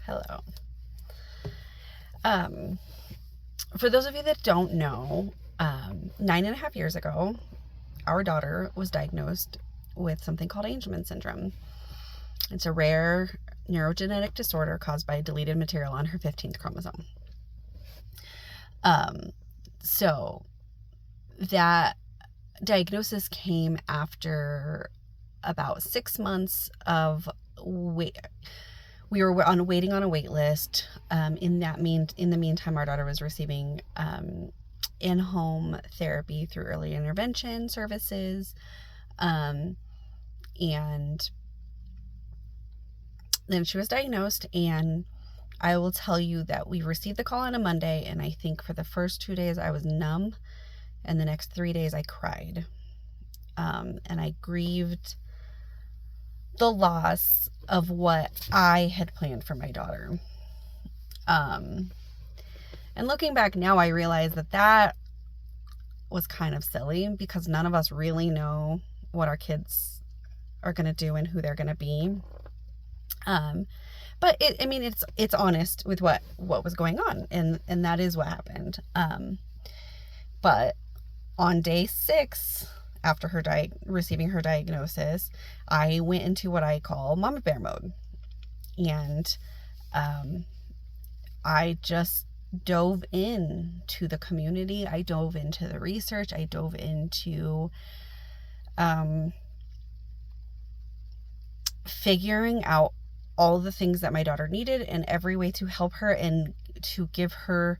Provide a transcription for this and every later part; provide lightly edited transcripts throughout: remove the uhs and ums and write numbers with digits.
Hello. Um, for those of you that don't know, 9.5 years ago, our daughter was diagnosed with something called Angelman syndrome. It's a rare neurogenetic disorder caused by deleted material on her 15th chromosome. So that diagnosis came after about 6 months of wait. We were waiting on a wait list. In the meantime, our daughter was receiving in-home therapy through early intervention services, and then she was diagnosed. And I will tell you that we received the call on a Monday, and I think for the first 2 days I was numb, and the next 3 days I cried, and I grieved the loss of what I had planned for my daughter. And looking back now, I realize that was kind of silly, because none of us really know what our kids are going to do and who they're going to be. But it's honest with what was going on, and that is what happened. But on day 6, after receiving her diagnosis, I went into what I call mama bear mode. And I just dove into the community. I dove into the research. I dove into figuring out all the things that my daughter needed and every way to help her and to give her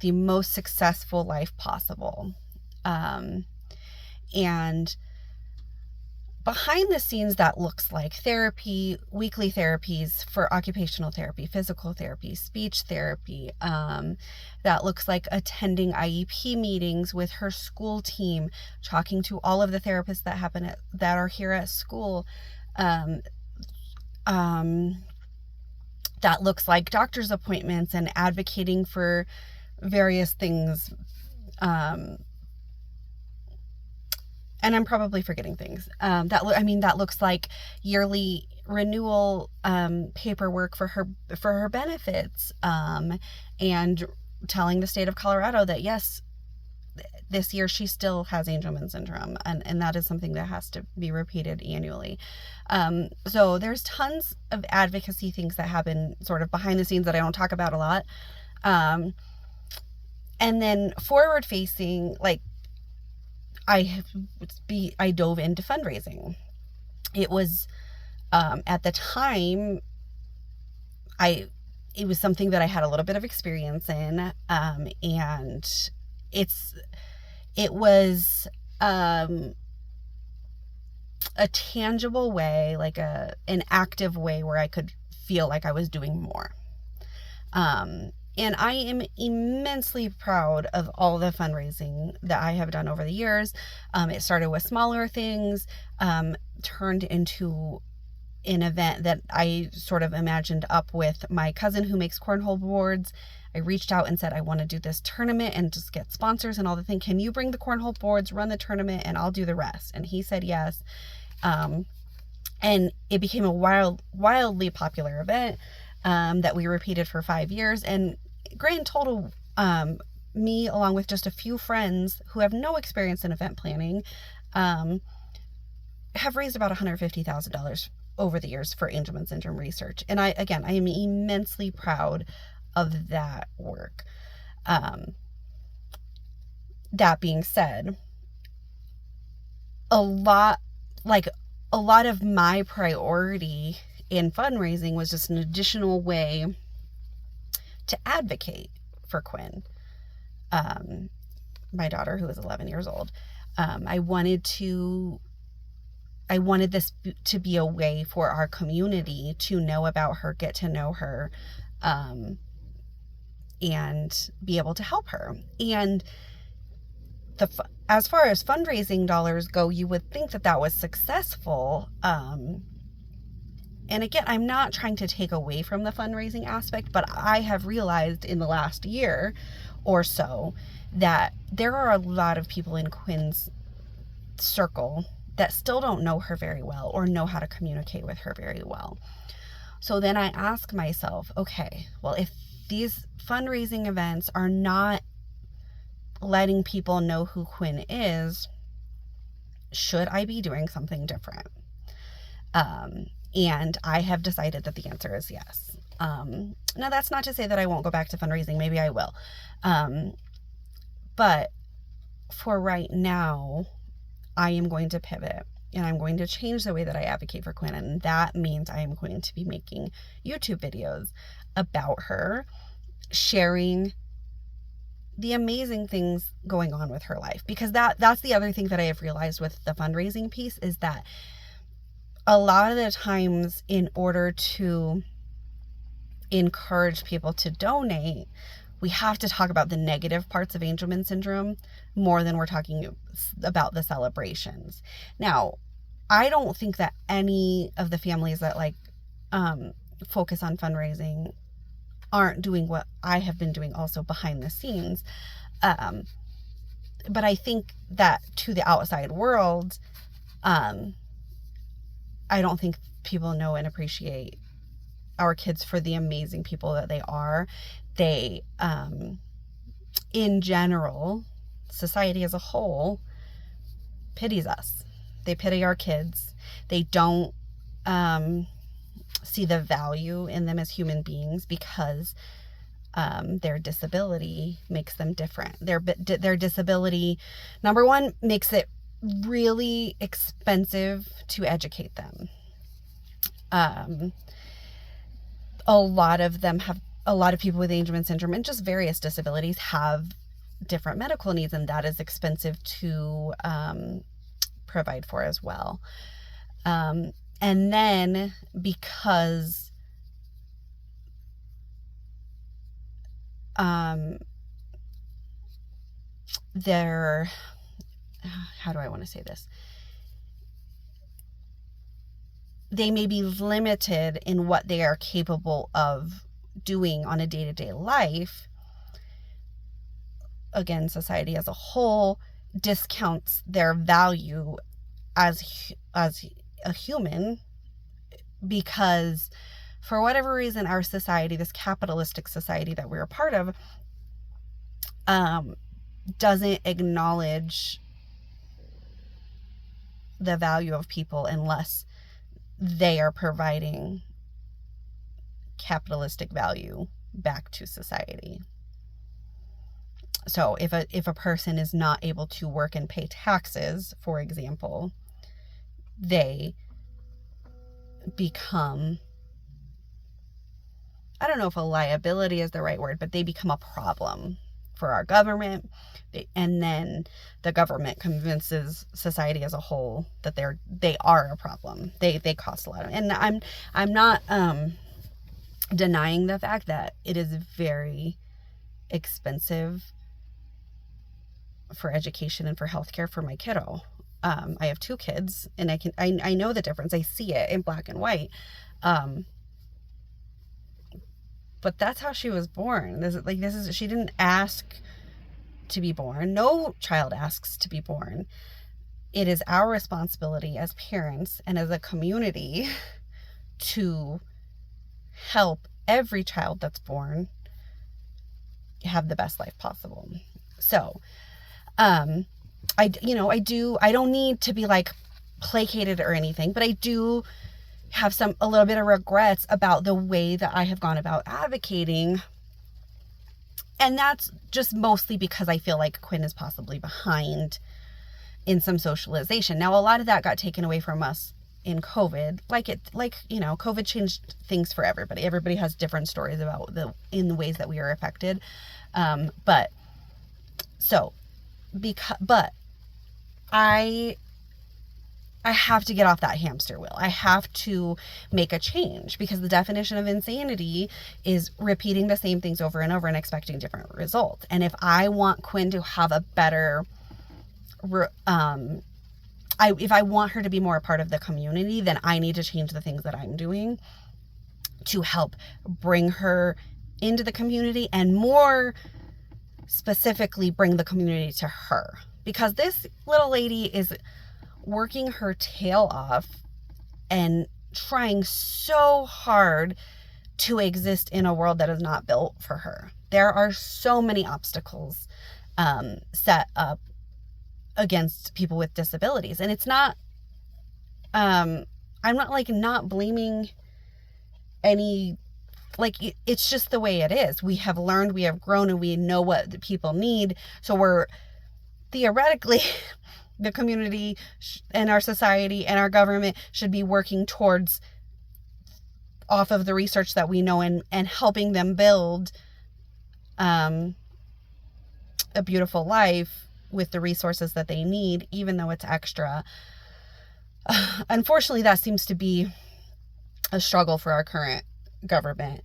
the most successful life possible. And behind the scenes, that looks like therapy, weekly therapies for occupational therapy, physical therapy, speech therapy. That looks like attending IEP meetings with her school team, talking to all of the therapists that are here at school. That looks like doctor's appointments and advocating for various things. And I'm probably forgetting things. That looks like yearly renewal paperwork for her benefits, and telling the state of Colorado that yes, this year she still has Angelman syndrome, and that is something that has to be repeated annually. So there's tons of advocacy things that happen sort of behind the scenes that I don't talk about a lot. And then forward facing, like, I dove into fundraising. It was, at the time, it was something that I had a little bit of experience in, and it was a tangible way, like an active way where I could feel like I was doing more. And I am immensely proud of all the fundraising that I have done over the years. It started with smaller things, turned into an event that I sort of imagined up with my cousin who makes cornhole boards. I reached out and said, I want to do this tournament and just get sponsors and all the thing. Can you bring the cornhole boards, run the tournament, and I'll do the rest? And he said yes. And it became a wildly popular event that we repeated for 5 years. And grand total, me along with just a few friends who have no experience in event planning, have raised about $150,000 over the years for Angelman syndrome research. And I am immensely proud of that work. That being said, a lot of my priority in fundraising was just an additional way to advocate for Quinn, my daughter, who is 11 years old. I wanted this to be a way for our community to know about her, get to know her, and be able to help her. And as far as fundraising dollars go, you would think that was successful. And again, I'm not trying to take away from the fundraising aspect, but I have realized in the last year or so that there are a lot of people in Quinn's circle that still don't know her very well or know how to communicate with her very well. So then I ask myself, okay, well, if these fundraising events are not letting people know who Quinn is, should I be doing something different? And I have decided that the answer is yes. Now, that's not to say that I won't go back to fundraising. Maybe I will. But for right now, I am going to pivot and I'm going to change the way that I advocate for Quinn. And that means I am going to be making YouTube videos about her, sharing the amazing things going on with her life. Because that's the other thing that I have realized with the fundraising piece, is that a lot of the times, in order to encourage people to donate, we have to talk about the negative parts of Angelman syndrome more than we're talking about the celebrations. Now, I don't think that any of the families that focus on fundraising aren't doing what I have been doing also behind the scenes. But I think that to the outside world, I don't think people know and appreciate our kids for the amazing people that they are. They, in general, society as a whole pities us. They pity our kids. They don't see the value in them as human beings because their disability makes them different. Their disability, number one, makes it really expensive to educate them. A lot of people with Angelman syndrome and just various disabilities have different medical needs, and that is expensive to provide for as well. And then because they're, how do I want to say this? They may be limited in what they are capable of doing on a day-to-day life. Again, society as a whole discounts their value as a human because, for whatever reason, our society, this capitalistic society that we're a part of, doesn't acknowledge the value of people unless they are providing capitalistic value back to society. So if a person is not able to work and pay taxes, for example, they become, I don't know if a liability is the right word, but they become a problem for our government. And then the government convinces society as a whole that they are a problem. They cost a lot. And I'm not denying the fact that it is very expensive for education and for healthcare for my kiddo. I have 2 kids, and I know the difference. I see it in black and white. But that's how she was born. She didn't ask to be born. No child asks to be born. It is our responsibility as parents and as a community to help every child that's born have the best life possible. So, I don't need to be placated or anything, but I do have a little bit of regrets about the way that I have gone about advocating. And that's just mostly because I feel like Quinn is possibly behind in some socialization. Now, a lot of that got taken away from us in COVID. COVID changed things for everybody. Everybody has different stories about the ways that we are affected. But I have to get off that hamster wheel. I have to make a change, because the definition of insanity is repeating the same things over and over and expecting different results. And if I want Quinn to have a better, if I want her to be more a part of the community, then I need to change the things that I'm doing to help bring her into the community, and more specifically bring the community to her. Because this little lady is working her tail off and trying so hard to exist in a world that is not built for her. There are so many obstacles set up against people with disabilities. And it's not, I'm not like not blaming any, like, it's just the way it is. We have learned, we have grown, and we know what the people need. So we're theoretically, the community and our society and our government should be working towards, off of the research that we know, and helping them build a beautiful life with the resources that they need, even though it's extra. Unfortunately, that seems to be a struggle for our current government.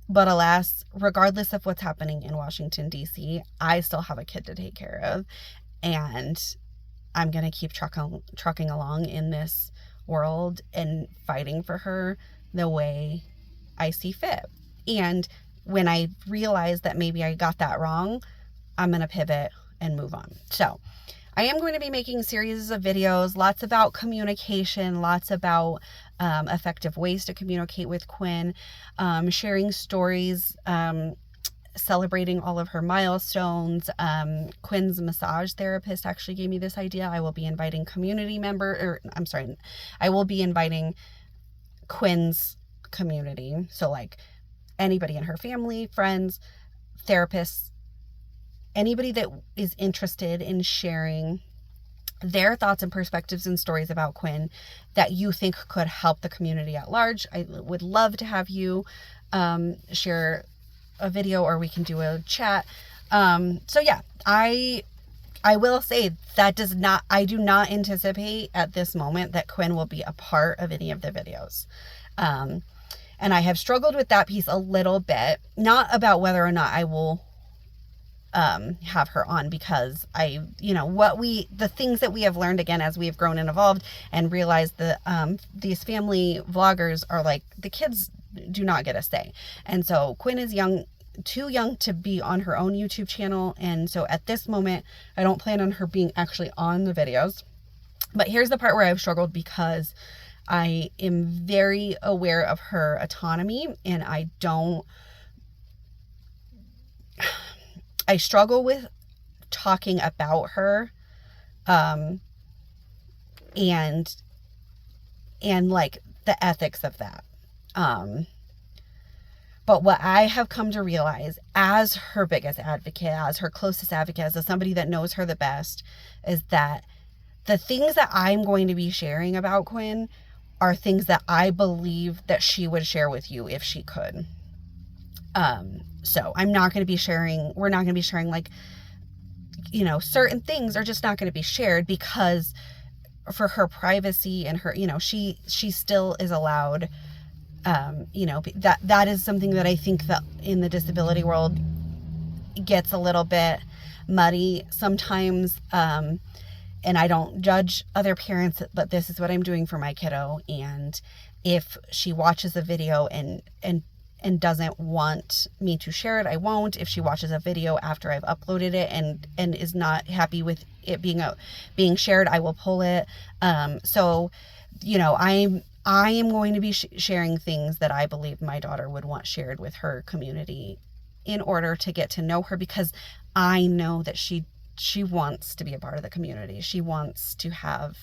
But alas, regardless of what's happening in Washington, D.C., I still have a kid to take care of. And I'm going to keep trucking along in this world and fighting for her the way I see fit. And when I realize that maybe I got that wrong, I'm going to pivot and move on. So I am going to be making series of videos, lots about communication, lots about effective ways to communicate with Quinn, sharing stories, celebrating all of her milestones. Quinn's massage therapist actually gave me this idea. I will be inviting I will be inviting Quinn's community. So like anybody in her family, friends, therapists, anybody that is interested in sharing their thoughts and perspectives and stories about Quinn that you think could help the community at large. I would love to have you share a video, or we can do a chat. So yeah, I will say that I do not anticipate at this moment that Quinn will be a part of any of the videos. And I have struggled with that piece a little bit, not about whether or not I will have her on, because the things that we have learned, again, as we have grown and evolved and realized that these family vloggers are like, the kids do not get a say. And so Quinn is too young to be on her own YouTube channel. And so at this moment, I don't plan on her being actually on the videos. But here's the part where I've struggled, because I am very aware of her autonomy, and I struggle with talking about her, and like the ethics of that. But what I have come to realize as her biggest advocate, as her closest advocate, as somebody that knows her the best, is that the things that I'm going to be sharing about Quinn are things that I believe that she would share with you if she could. So we're not going to be sharing like, certain things are just not going to be shared, because for her privacy and her, she still is allowed, that is something that I think that in the disability world gets a little bit muddy sometimes. And I don't judge other parents, but this is what I'm doing for my kiddo. And if she watches a video and doesn't want me to share it, I won't. If she watches a video after I've uploaded it and is not happy with it being shared, I will pull it. So, I am going to be sharing things that I believe my daughter would want shared with her community in order to get to know her, because I know that she wants to be a part of the community. She wants to have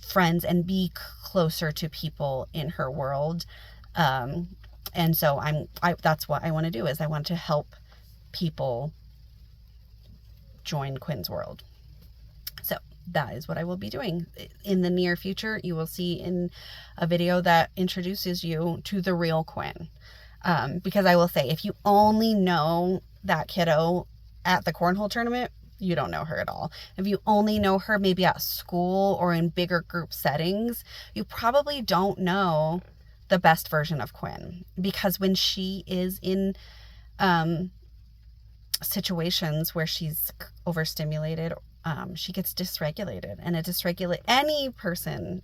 friends and be closer to people in her world. And so that's what I want to do, is I want to help people join Quinn's world. So that is what I will be doing. In the near future, you will see in a video that introduces you to the real Quinn. Because I will say, if you only know that kiddo at the cornhole tournament, you don't know her at all. If you only know her maybe at school or in bigger group settings, you probably don't know the best version of Quinn, because when she is in situations where she's overstimulated, she gets dysregulated, and any person,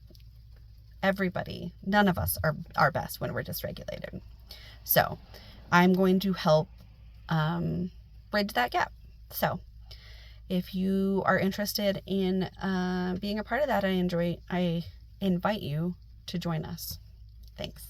everybody, none of us are our best when we're dysregulated. So I'm going to help bridge that gap. So if you are interested in being a part of that, I invite you to join us. Thanks.